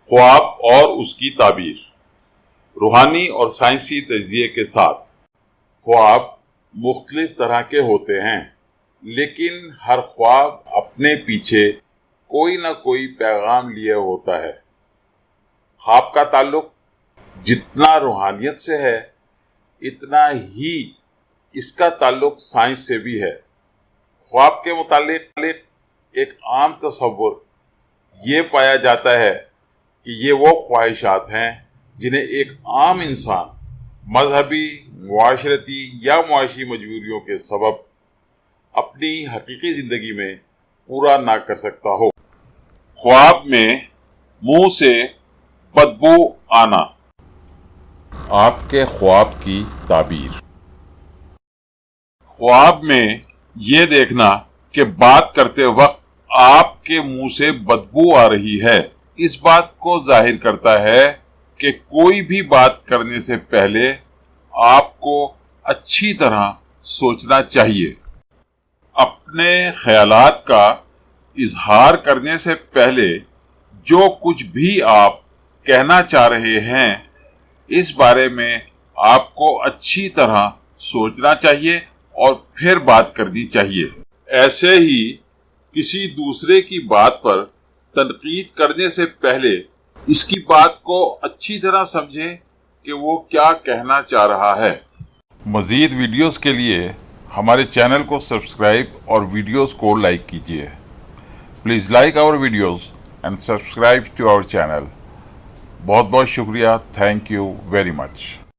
خواب اور اس کی تعبیر، روحانی اور سائنسی تجزیے کے ساتھ۔ خواب مختلف طرح کے ہوتے ہیں، لیکن ہر خواب اپنے پیچھے کوئی نہ کوئی پیغام لیے ہوتا ہے۔ خواب کا تعلق جتنا روحانیت سے ہے، اتنا ہی اس کا تعلق سائنس سے بھی ہے۔ خواب کے متعلق ایک عام تصور یہ پایا جاتا ہے کہ یہ وہ خواہشات ہیں جنہیں ایک عام انسان مذہبی، معاشرتی یا معاشی مجبوریوں کے سبب اپنی حقیقی زندگی میں پورا نہ کر سکتا ہو۔ خواب میں منہ سے بدبو آنا۔ آپ کے خواب کی تعبیر۔ خواب میں یہ دیکھنا کہ بات کرتے وقت آپ کے منہ سے بدبو آ رہی ہے، اس بات کو ظاہر کرتا ہے کہ کوئی بھی بات کرنے سے پہلے آپ کو اچھی طرح سوچنا چاہیے۔ اپنے خیالات کا اظہار کرنے سے پہلے جو کچھ بھی آپ کہنا چاہ رہے ہیں، اس بارے میں آپ کو اچھی طرح سوچنا چاہیے اور پھر بات کرنی چاہیے۔ ایسے ہی کسی دوسرے کی بات پر تنقید کرنے سے پہلے اس کی بات کو اچھی طرح سمجھیں کہ وہ کیا کہنا چاہ رہا ہے۔ مزید ویڈیوز کے لیے ہمارے چینل کو سبسکرائب اور ویڈیوز کو لائک کیجیے۔ Please like our videos and subscribe to our channel. بہت بہت شکریہ۔ Thank you very much.